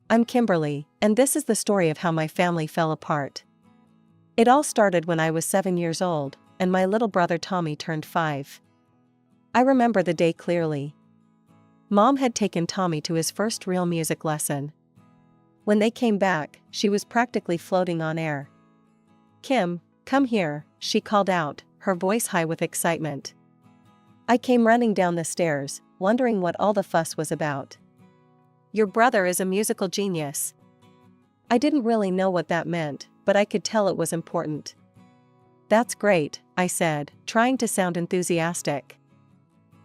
I'm Kimberly, and this is the story of how my family fell apart. It all started when I was 7 years old, and my little brother Tommy turned 5. I remember the day clearly. Mom had taken Tommy to his first real music lesson. When they came back, she was practically floating on air. "Kim, come here," she called out, her voice high with excitement. I came running down the stairs, wondering what all the fuss was about. "Your brother is a musical genius." I didn't really know what that meant, but I could tell it was important. "That's great," I said, trying to sound enthusiastic.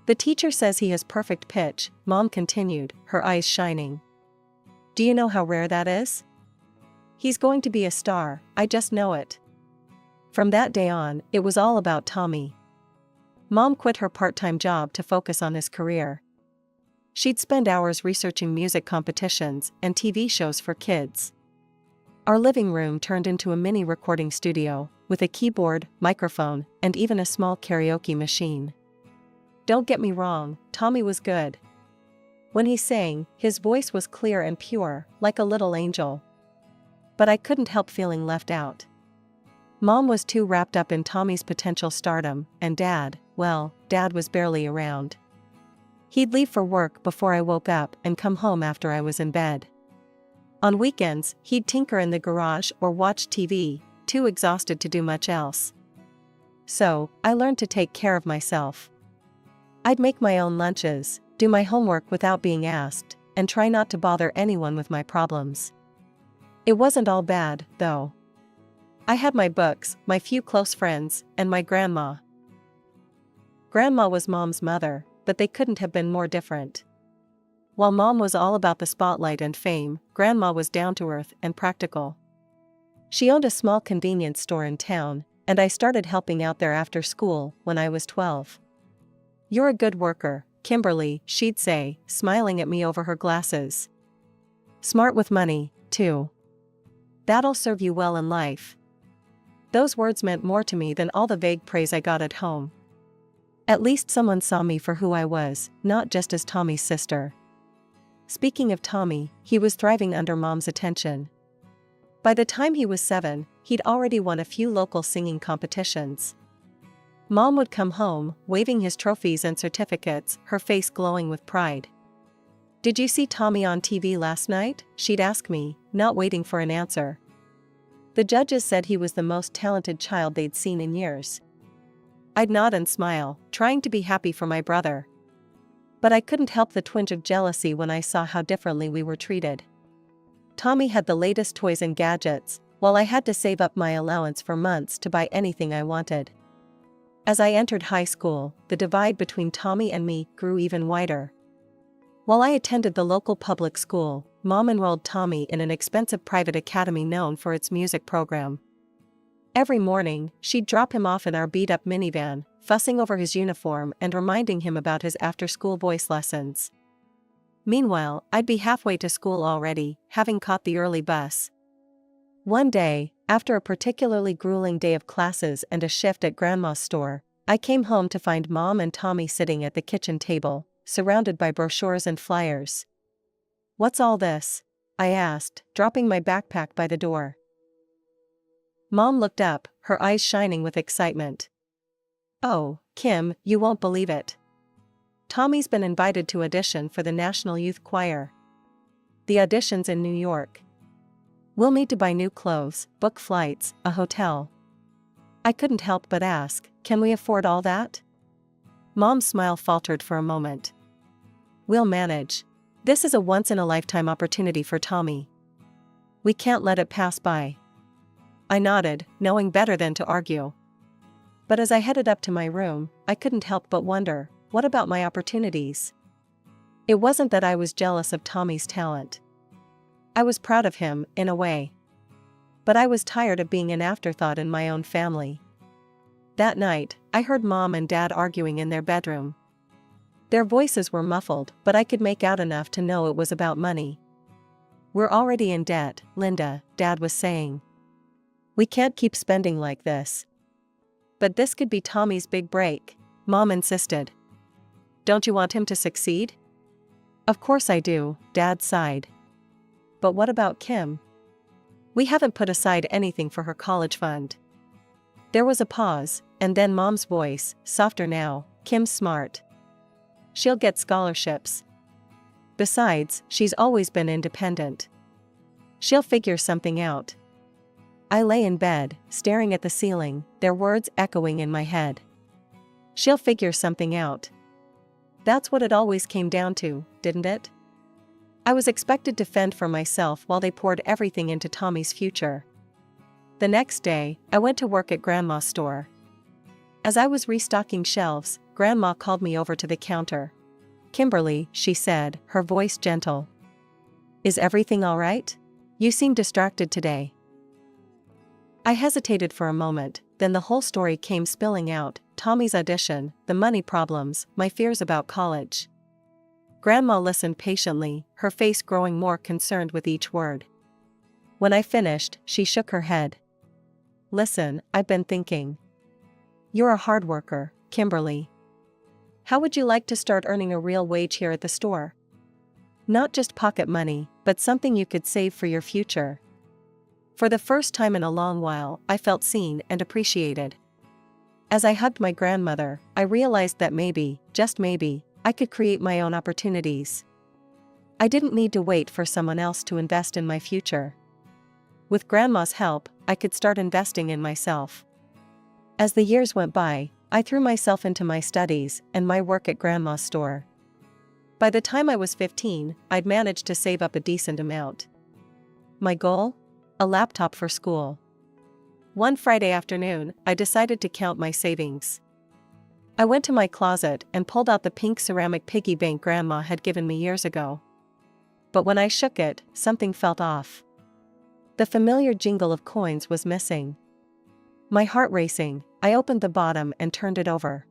"The teacher says he has perfect pitch," Mom continued, her eyes shining. "Do you know how rare that is? He's going to be a star, I just know it." From that day on, it was all about Tommy. Mom quit her part-time job to focus on his career. She'd spend hours researching music competitions and TV shows for kids. Our living room turned into a mini recording studio, with a keyboard, microphone, and even a small karaoke machine. Don't get me wrong, Tommy was good. When he sang, his voice was clear and pure, like a little angel. But I couldn't help feeling left out. Mom was too wrapped up in Tommy's potential stardom, and Dad was barely around. He'd leave for work before I woke up and come home after I was in bed. On weekends, he'd tinker in the garage or watch TV, too exhausted to do much else. So, I learned to take care of myself. I'd make my own lunches, do my homework without being asked, and try not to bother anyone with my problems. It wasn't all bad, though. I had my books, my few close friends, and my grandma. Grandma was Mom's mother, but they couldn't have been more different. While Mom was all about the spotlight and fame, Grandma was down-to-earth and practical. She owned a small convenience store in town, and I started helping out there after school when I was 12. "You're a good worker, Kimberly," she'd say, smiling at me over her glasses. "Smart with money, too. That'll serve you well in life." Those words meant more to me than all the vague praise I got at home. At least someone saw me for who I was, not just as Tommy's sister. Speaking of Tommy, he was thriving under Mom's attention. By the time he was 7, he'd already won a few local singing competitions. Mom would come home, waving his trophies and certificates, her face glowing with pride. "Did you see Tommy on TV last night?" she'd ask me, not waiting for an answer. The judges said he was the most talented child they'd seen in years. I'd nod and smile, trying to be happy for my brother. But I couldn't help the twinge of jealousy when I saw how differently we were treated. Tommy had the latest toys and gadgets, while I had to save up my allowance for months to buy anything I wanted. As I entered high school, the divide between Tommy and me grew even wider. While I attended the local public school, Mom enrolled Tommy in an expensive private academy known for its music program. Every morning, she'd drop him off in our beat-up minivan, fussing over his uniform and reminding him about his after-school voice lessons. Meanwhile, I'd be halfway to school already, having caught the early bus. One day, after a particularly grueling day of classes and a shift at Grandma's store, I came home to find Mom and Tommy sitting at the kitchen table, surrounded by brochures and flyers. "What's all this?" I asked, dropping my backpack by the door. Mom looked up, her eyes shining with excitement. "Oh, Kim, you won't believe it. Tommy's been invited to audition for the National Youth Choir. The audition's in New York. We'll need to buy new clothes, book flights, a hotel." I couldn't help but ask, "Can we afford all that?" Mom's smile faltered for a moment. "We'll manage. This is a once-in-a-lifetime opportunity for Tommy. We can't let it pass by." I nodded, knowing better than to argue. But as I headed up to my room, I couldn't help but wonder, what about my opportunities? It wasn't that I was jealous of Tommy's talent. I was proud of him, in a way. But I was tired of being an afterthought in my own family. That night, I heard Mom and Dad arguing in their bedroom. Their voices were muffled, but I could make out enough to know it was about money. "We're already in debt, Linda," Dad was saying. "We can't keep spending like this." "But this could be Tommy's big break," Mom insisted. "Don't you want him to succeed?" "Of course I do," Dad sighed. But what about Kim? We haven't put aside anything for her college fund. There was a pause, and then Mom's voice, softer now, Kim's smart. She'll get scholarships. Besides, she's always been independent. She'll figure something out. I lay in bed, staring at the ceiling, their words echoing in my head. She'll figure something out. That's what it always came down to, didn't it? I was expected to fend for myself while they poured everything into Tommy's future. The next day, I went to work at Grandma's store. As I was restocking shelves, Grandma called me over to the counter. "Kimberly," she said, her voice gentle. "Is everything all right? You seem distracted today." I hesitated for a moment, then the whole story came spilling out: Tommy's audition, the money problems, my fears about college. Grandma listened patiently, her face growing more concerned with each word. When I finished, she shook her head. "Listen, I've been thinking. You're a hard worker, Kimberly. How would you like to start earning a real wage here at the store? Not just pocket money, but something you could save for your future." For the first time in a long while, I felt seen and appreciated. As I hugged my grandmother, I realized that maybe, just maybe, I could create my own opportunities. I didn't need to wait for someone else to invest in my future. With Grandma's help, I could start investing in myself. As the years went by, I threw myself into my studies and my work at Grandma's store. By the time I was 15, I'd managed to save up a decent amount. My goal? A laptop for school. One Friday afternoon, I decided to count my savings. I went to my closet and pulled out the pink ceramic piggy bank Grandma had given me years ago. But when I shook it, something felt off. The familiar jingle of coins was missing. My heart racing, I opened the bottom and turned it over.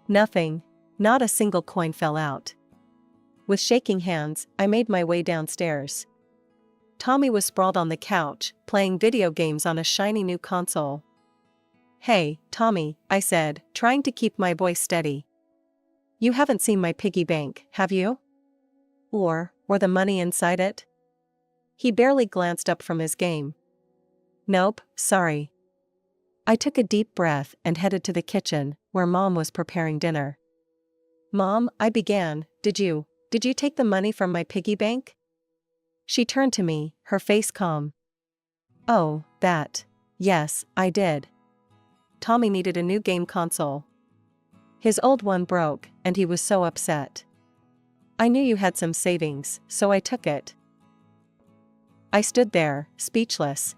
Nothing, not a single coin fell out. With shaking hands, I made my way downstairs. Tommy was sprawled on the couch, playing video games on a shiny new console. "Hey, Tommy," I said, trying to keep my voice steady. "You haven't seen my piggy bank, have you? Or the money inside it?" He barely glanced up from his game. "Nope, sorry." I took a deep breath and headed to the kitchen, where Mom was preparing dinner. "Mom," I began, did you take the money from my piggy bank?" She turned to me, her face calm. "Oh, that. Yes, I did. Tommy needed a new game console. His old one broke, and he was so upset. I knew you had some savings, so I took it." I stood there, speechless.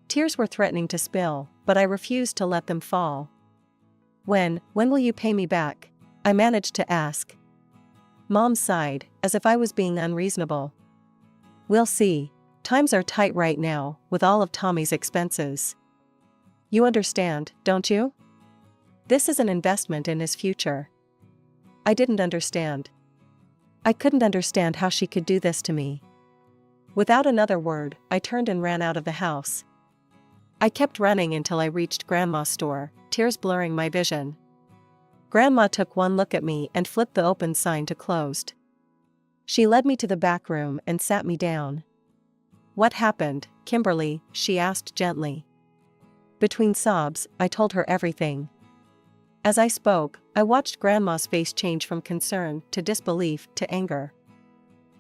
Tears were threatening to spill, but I refused to let them fall. When will you pay me back?" I managed to ask. Mom sighed, as if I was being unreasonable. "We'll see. Times are tight right now, with all of Tommy's expenses. You understand, don't you? This is an investment in his future." I didn't understand. I couldn't understand how she could do this to me. Without another word, I turned and ran out of the house. I kept running until I reached Grandma's store, tears blurring my vision. Grandma took one look at me and flipped the open sign to closed. She led me to the back room and sat me down. "What happened, Kimberly?" she asked gently. Between sobs, I told her everything. As I spoke, I watched Grandma's face change from concern to disbelief to anger.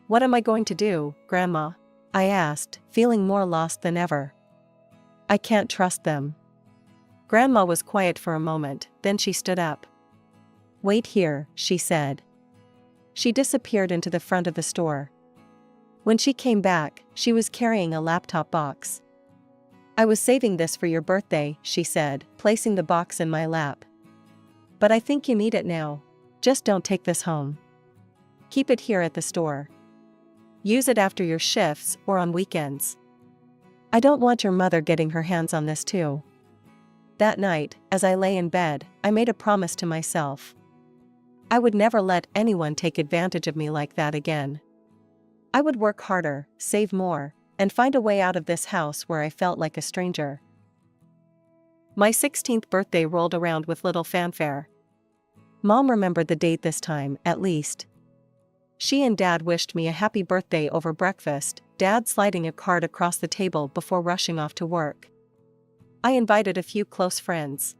"What am I going to do, Grandma?" I asked, feeling more lost than ever. "I can't trust them." Grandma was quiet for a moment, then she stood up. "Wait here," she said. She disappeared into the front of the store. When she came back, she was carrying a laptop box. "I was saving this for your birthday," she said, placing the box in my lap. "But I think you need it now. Just don't take this home. Keep it here at the store. Use it after your shifts or on weekends. I don't want your mother getting her hands on this too." That night, as I lay in bed, I made a promise to myself. I would never let anyone take advantage of me like that again. I would work harder, save more, and find a way out of this house where I felt like a stranger. My 16th birthday rolled around with little fanfare. Mom remembered the date this time, at least. She and Dad wished me a happy birthday over breakfast, Dad sliding a card across the table before rushing off to work. I invited a few close friends.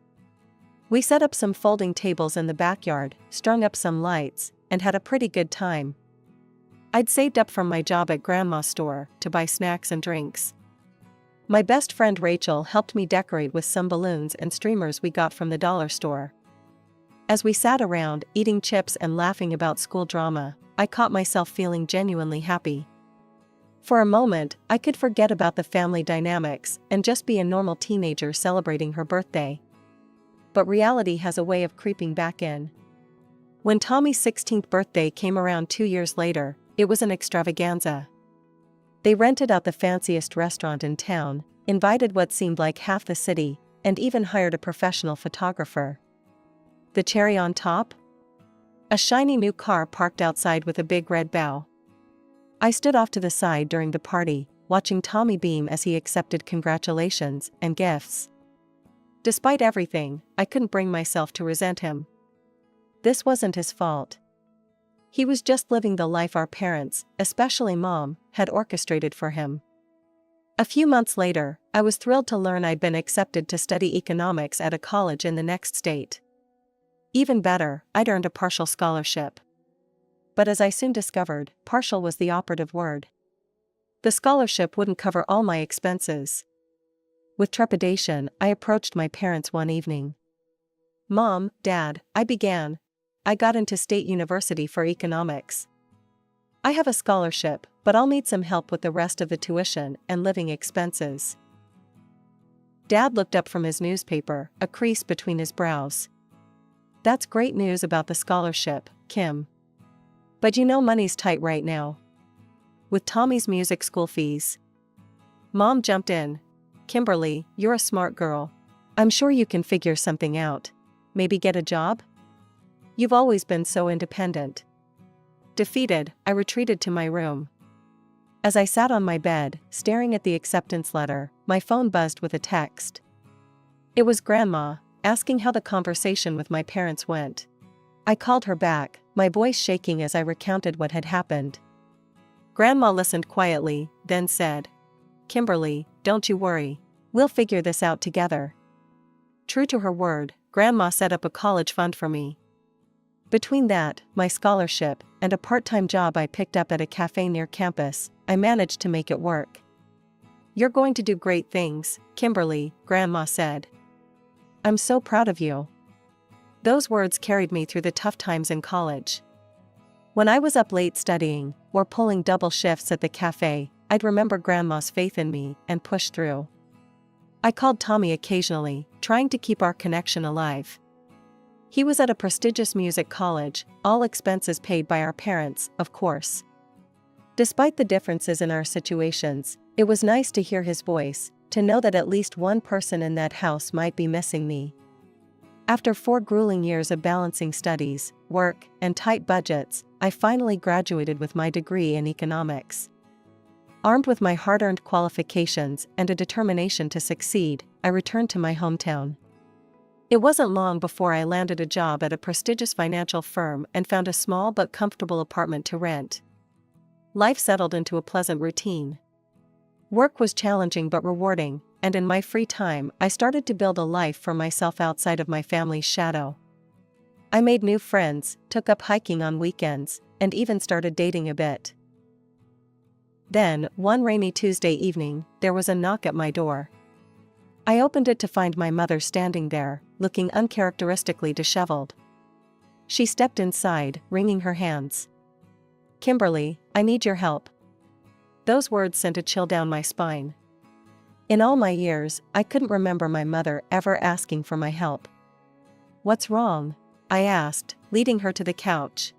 We set up some folding tables in the backyard, strung up some lights, and had a pretty good time. I'd saved up from my job at Grandma's store to buy snacks and drinks. My best friend Rachel helped me decorate with some balloons and streamers we got from the dollar store. As we sat around, eating chips and laughing about school drama, I caught myself feeling genuinely happy. For a moment, I could forget about the family dynamics and just be a normal teenager celebrating her birthday. But reality has a way of creeping back in. When Tommy's 16th birthday came around 2 years later, it was an extravaganza. They rented out the fanciest restaurant in town, invited what seemed like half the city, and even hired a professional photographer. The cherry on top? A shiny new car parked outside with a big red bow. I stood off to the side during the party, watching Tommy beam as he accepted congratulations and gifts. Despite everything, I couldn't bring myself to resent him. This wasn't his fault. He was just living the life our parents, especially Mom, had orchestrated for him. A few months later, I was thrilled to learn I'd been accepted to study economics at a college in the next state. Even better, I'd earned a partial scholarship. But as I soon discovered, partial was the operative word. The scholarship wouldn't cover all my expenses. With trepidation, I approached my parents one evening. "Mom, Dad," I began. "I got into State University for economics. I have a scholarship, but I'll need some help with the rest of the tuition and living expenses." Dad looked up from his newspaper, a crease between his brows. "That's great news about the scholarship, Kim. But you know money's tight right now. With Tommy's music school fees." Mom jumped in. "Kimberly, you're a smart girl. I'm sure you can figure something out. Maybe get a job? You've always been so independent." Defeated, I retreated to my room. As I sat on my bed, staring at the acceptance letter, my phone buzzed with a text. It was Grandma, asking how the conversation with my parents went. I called her back, my voice shaking as I recounted what had happened. Grandma listened quietly, then said, "Kimberly, don't you worry. We'll figure this out together." True to her word, Grandma set up a college fund for me. Between that, my scholarship, and a part-time job I picked up at a cafe near campus, I managed to make it work. "You're going to do great things, Kimberly," Grandma said. "I'm so proud of you." Those words carried me through the tough times in college. When I was up late studying, or pulling double shifts at the cafe, I'd remember Grandma's faith in me and push through. I called Tommy occasionally, trying to keep our connection alive. He was at a prestigious music college, all expenses paid by our parents, of course. Despite the differences in our situations, it was nice to hear his voice, to know that at least one person in that house might be missing me. After 4 grueling years of balancing studies, work, and tight budgets, I finally graduated with my degree in economics. Armed with my hard-earned qualifications and a determination to succeed, I returned to my hometown. It wasn't long before I landed a job at a prestigious financial firm and found a small but comfortable apartment to rent. Life settled into a pleasant routine. Work was challenging but rewarding, and in my free time I started to build a life for myself outside of my family's shadow. I made new friends, took up hiking on weekends, and even started dating a bit. Then, one rainy Tuesday evening, there was a knock at my door. I opened it to find my mother standing there, looking uncharacteristically disheveled. She stepped inside, wringing her hands. "Kimberly, I need your help." Those words sent a chill down my spine. In all my years, I couldn't remember my mother ever asking for my help. "What's wrong?" I asked, leading her to the couch.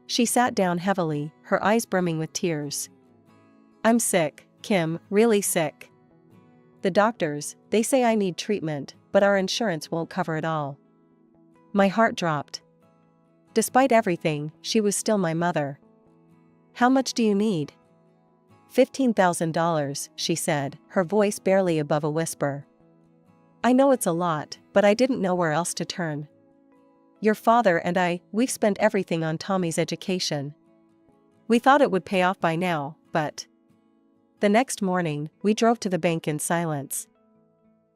She sat down heavily, her eyes brimming with tears. "I'm sick, Kim, really sick. The doctors, they say I need treatment, but our insurance won't cover it all." My heart dropped. Despite everything, she was still my mother. "How much do you need?" $15,000, she said, her voice barely above a whisper. I know it's a lot, but I didn't know where else to turn. "Your father and we've spent everything on Tommy's education. We thought it would pay off by now, but. The next morning, we drove to the bank in silence.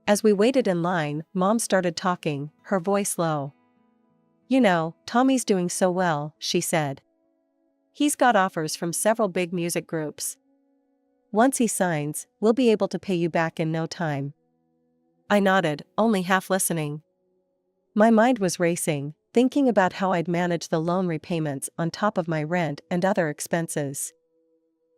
As we waited in line, Mom started talking, her voice low. "You know, Tommy's doing so well," she said. "He's got offers from several big music groups. Once he signs, we'll be able to pay you back in no time." I nodded, only half listening. My mind was racing, thinking about how I'd manage the loan repayments on top of my rent and other expenses.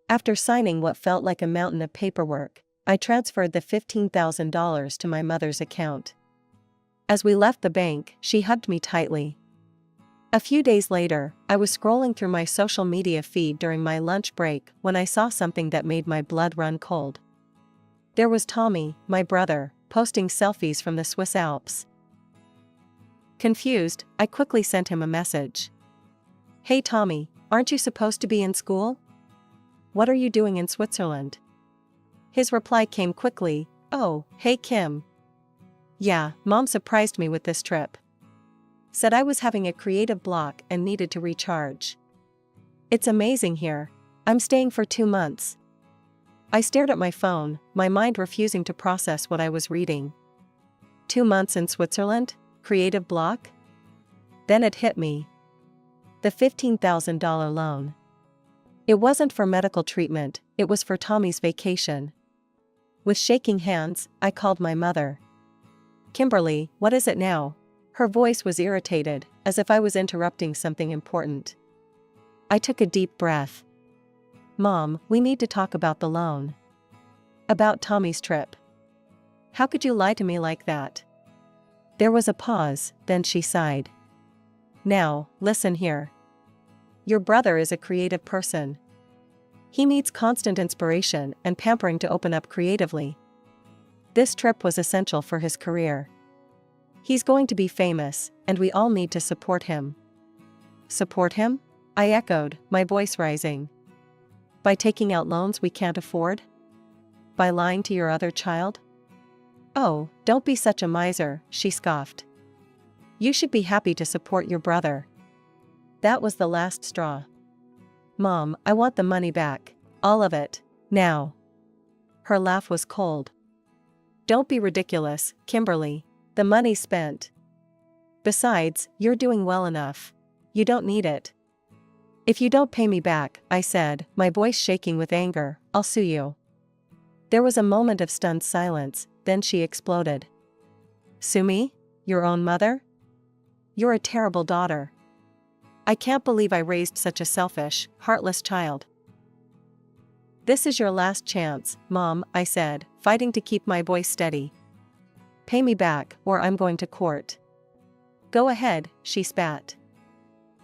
After signing what felt like a mountain of paperwork, I transferred the $15,000 to my mother's account. As we left the bank, she hugged me tightly. A few days later, I was scrolling through my social media feed during my lunch break when I saw something that made my blood run cold. There was Tommy, my brother, posting selfies from the Swiss Alps. Confused, I quickly sent him a message. "Hey Tommy, aren't you supposed to be in school? What are you doing in Switzerland?" His reply came quickly, "Oh, hey Kim. Yeah, Mom surprised me with this trip. Said I was having a creative block and needed to recharge. It's amazing here. I'm staying for 2 months." I stared at my phone, my mind refusing to process what I was reading. 2 months in Switzerland? Creative block? Then it hit me. The $15,000 loan. It wasn't for medical treatment, it was for Tommy's vacation. With shaking hands, I called my mother. "Kimberly, what is it now?" Her voice was irritated, as if I was interrupting something important. I took a deep breath. "Mom, we need to talk about the loan. About Tommy's trip. How could you lie to me like that?" There was a pause, then she sighed. "Now, listen here. Your brother is a creative person. He needs constant inspiration and pampering to open up creatively. This trip was essential for his career. He's going to be famous, and we all need to support him." "Support him?" I echoed, my voice rising. "By taking out loans we can't afford? By lying to your other child?" "Oh, don't be such a miser," she scoffed. "You should be happy to support your brother." That was the last straw. "Mom, I want the money back. All of it. Now." Her laugh was cold. "Don't be ridiculous, Kimberly. The money's spent. Besides, you're doing well enough. You don't need it." "If you don't pay me back," I said, my voice shaking with anger, "I'll sue you." There was a moment of stunned silence, then she exploded. "Sue me? Your own mother? You're a terrible daughter. I can't believe I raised such a selfish, heartless child." "This is your last chance, Mom," I said, fighting to keep my voice steady. "Pay me back, or I'm going to court." "Go ahead," she spat.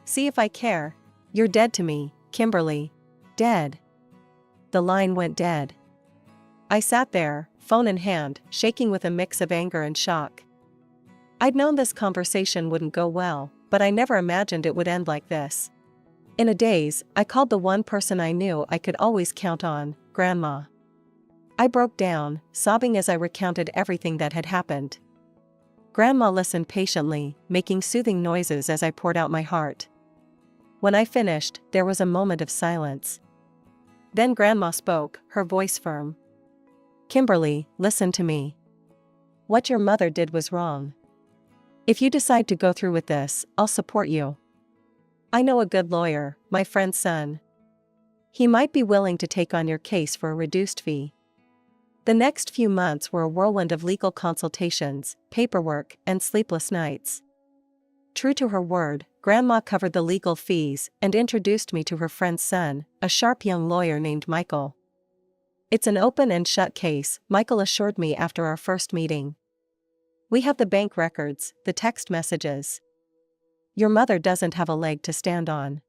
"See if I care. You're dead to me, Kimberly. Dead." The line went dead. I sat there, phone in hand, shaking with a mix of anger and shock. I'd known this conversation wouldn't go well, but I never imagined it would end like this. In a daze, I called the one person I knew I could always count on, Grandma. I broke down, sobbing as I recounted everything that had happened. Grandma listened patiently, making soothing noises as I poured out my heart. When I finished, there was a moment of silence. Then Grandma spoke, her voice firm. "Kimberly, listen to me. What your mother did was wrong. If you decide to go through with this, I'll support you. I know a good lawyer, my friend's son. He might be willing to take on your case for a reduced fee." The next few months were a whirlwind of legal consultations, paperwork, and sleepless nights. True to her word, Grandma covered the legal fees and introduced me to her friend's son, a sharp young lawyer named Michael. "It's an open and shut case," Michael assured me after our first meeting. "We have the bank records, the text messages. Your mother doesn't have a leg to stand on."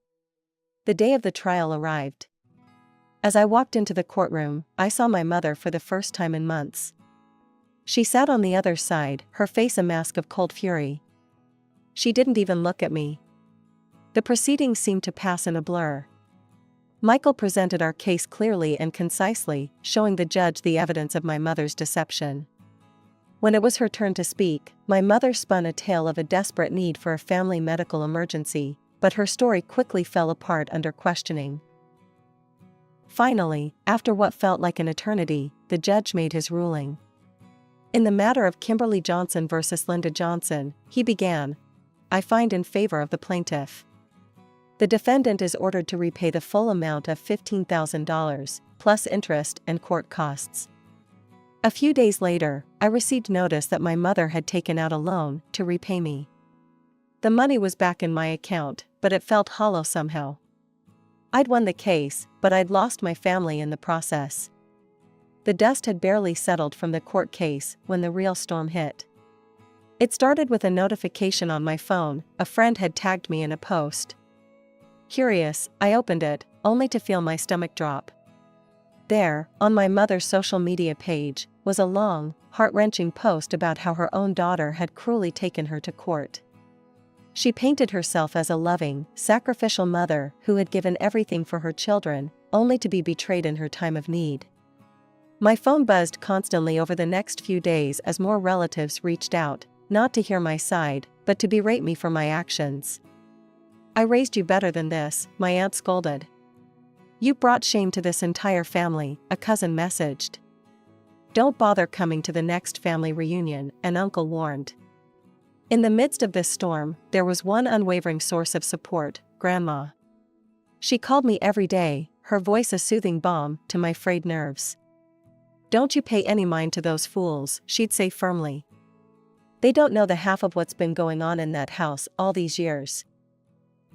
The day of the trial arrived. As I walked into the courtroom, I saw my mother for the first time in months. She sat on the other side, her face a mask of cold fury. She didn't even look at me. The proceedings seemed to pass in a blur. Michael presented our case clearly and concisely, showing the judge the evidence of my mother's deception. When it was her turn to speak, my mother spun a tale of a desperate need for a family medical emergency, but her story quickly fell apart under questioning. Finally, after what felt like an eternity, the judge made his ruling. In the matter of Kimberly Johnson versus Linda Johnson, he began, I find in favor of the plaintiff. The defendant is ordered to repay the full amount of $15,000, plus interest and court costs. A few days later, I received notice that my mother had taken out a loan to repay me. The money was back in my account, but it felt hollow somehow. I'd won the case, but I'd lost my family in the process. The dust had barely settled from the court case when the real storm hit. It started with a notification on my phone. A friend had tagged me in a post. Curious, I opened it, only to feel my stomach drop. There, on my mother's social media page, was a long, heart-wrenching post about how her own daughter had cruelly taken her to court. She painted herself as a loving, sacrificial mother who had given everything for her children, only to be betrayed in her time of need. My phone buzzed constantly over the next few days as more relatives reached out, not to hear my side, but to berate me for my actions. I raised you better than this, my aunt scolded. You brought shame to this entire family, a cousin messaged. Don't bother coming to the next family reunion, an uncle warned. In the midst of this storm, there was one unwavering source of support, Grandma. She called me every day, her voice a soothing balm to my frayed nerves. Don't you pay any mind to those fools, she'd say firmly. They don't know the half of what's been going on in that house all these years.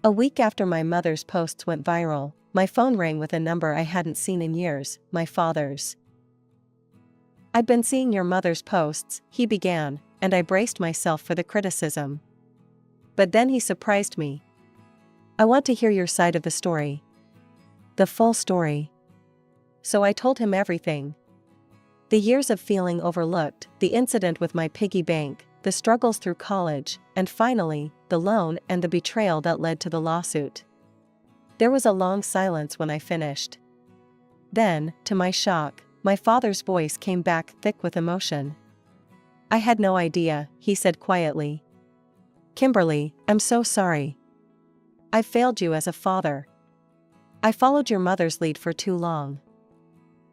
A week after my mother's posts went viral, my phone rang with a number I hadn't seen in years, my father's. I'd been seeing your mother's posts, he began, and I braced myself for the criticism. But then he surprised me. I want to hear your side of the story. The full story. So I told him everything. The years of feeling overlooked, the incident with my piggy bank, the struggles through college, and finally, the loan and the betrayal that led to the lawsuit. There was a long silence when I finished. Then, to my shock, my father's voice came back thick with emotion. I had no idea, he said quietly. Kimberly, I'm so sorry. I failed you as a father. I followed your mother's lead for too long.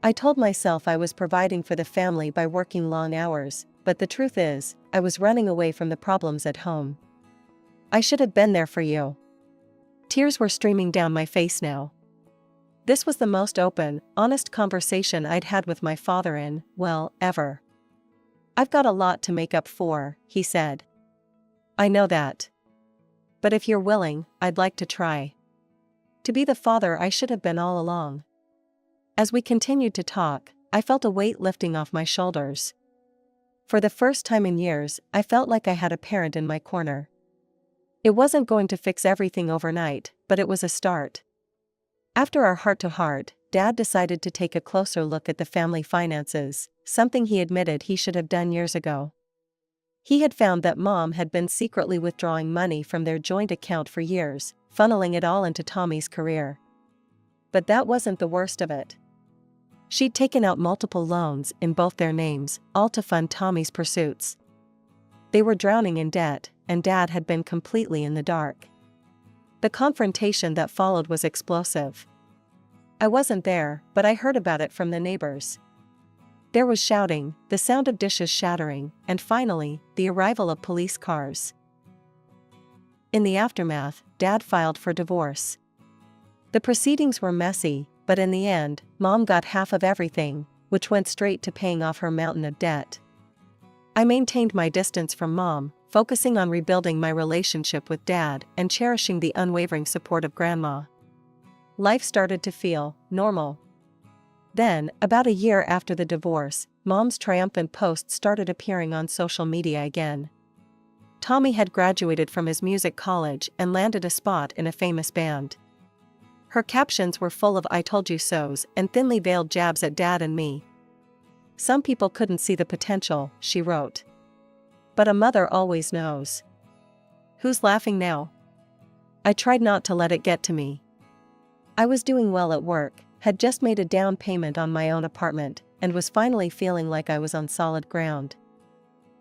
I told myself I was providing for the family by working long hours, but the truth is, I was running away from the problems at home. I should have been there for you. Tears were streaming down my face now. This was the most open, honest conversation I'd had with my father in, well, ever. I've got a lot to make up for, he said. I know that. But if you're willing, I'd like to try. To be the father I should have been all along. As we continued to talk, I felt a weight lifting off my shoulders. For the first time in years, I felt like I had a parent in my corner. It wasn't going to fix everything overnight, but it was a start. After our heart-to-heart, Dad decided to take a closer look at the family finances, something he admitted he should have done years ago. He had found that Mom had been secretly withdrawing money from their joint account for years, funneling it all into Tommy's career. But that wasn't the worst of it. She'd taken out multiple loans in both their names, all to fund Tommy's pursuits. They were drowning in debt, and Dad had been completely in the dark. The confrontation that followed was explosive. I wasn't there, but I heard about it from the neighbors. There was shouting, the sound of dishes shattering, and finally, the arrival of police cars. In the aftermath, Dad filed for divorce. The proceedings were messy, but in the end, Mom got half of everything, which went straight to paying off her mountain of debt. I maintained my distance from Mom, focusing on rebuilding my relationship with Dad and cherishing the unwavering support of Grandma. Life started to feel normal. Then, about a year after the divorce, Mom's triumphant posts started appearing on social media again. Tommy had graduated from his music college and landed a spot in a famous band. Her captions were full of I told you so's and thinly veiled jabs at Dad and me. Some people couldn't see the potential, she wrote. But a mother always knows. Who's laughing now? I tried not to let it get to me. I was doing well at work, had just made a down payment on my own apartment, and was finally feeling like I was on solid ground.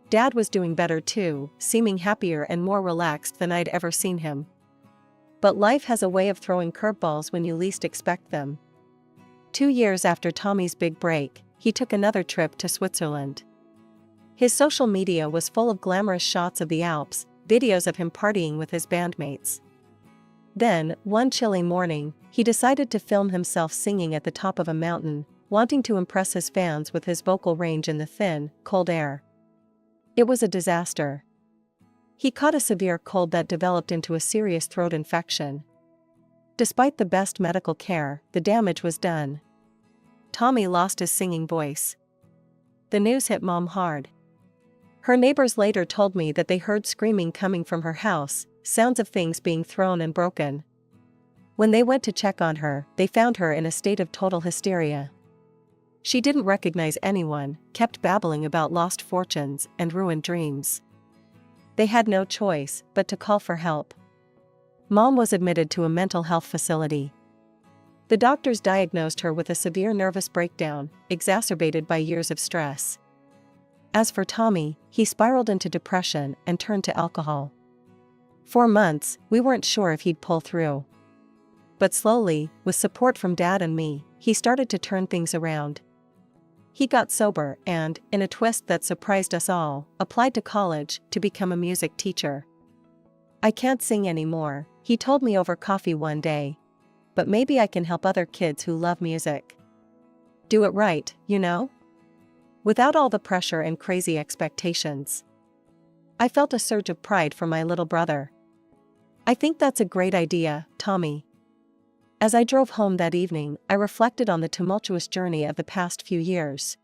Dad was doing better too, seeming happier and more relaxed than I'd ever seen him. But life has a way of throwing curveballs when you least expect them. 2 years after Tommy's big break, he took another trip to Switzerland. His social media was full of glamorous shots of the Alps, videos of him partying with his bandmates. Then, one chilly morning, he decided to film himself singing at the top of a mountain, wanting to impress his fans with his vocal range in the thin, cold air. It was a disaster. He caught a severe cold that developed into a serious throat infection. Despite the best medical care, the damage was done. Tommy lost his singing voice. The news hit Mom hard. Her neighbors later told me that they heard screaming coming from her house, sounds of things being thrown and broken. When they went to check on her, they found her in a state of total hysteria. She didn't recognize anyone, kept babbling about lost fortunes and ruined dreams. They had no choice but to call for help. Mom was admitted to a mental health facility. The doctors diagnosed her with a severe nervous breakdown, exacerbated by years of stress. As for Tommy, he spiraled into depression and turned to alcohol. For months, we weren't sure if he'd pull through. But slowly, with support from Dad and me, he started to turn things around. He got sober and, in a twist that surprised us all, applied to college to become a music teacher. "I can't sing anymore," he told me over coffee one day. "But maybe I can help other kids who love music. Do it right, you know? Without all the pressure and crazy expectations." I felt a surge of pride for my little brother. "I think that's a great idea, Tommy." As I drove home that evening, I reflected on the tumultuous journey of the past few years.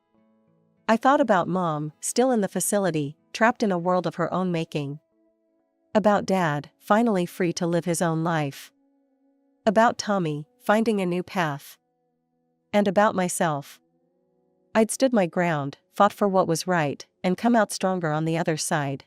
I thought about Mom, still in the facility, trapped in a world of her own making. About Dad, finally free to live his own life. About Tommy, finding a new path. And about myself. I'd stood my ground, fought for what was right, and come out stronger on the other side.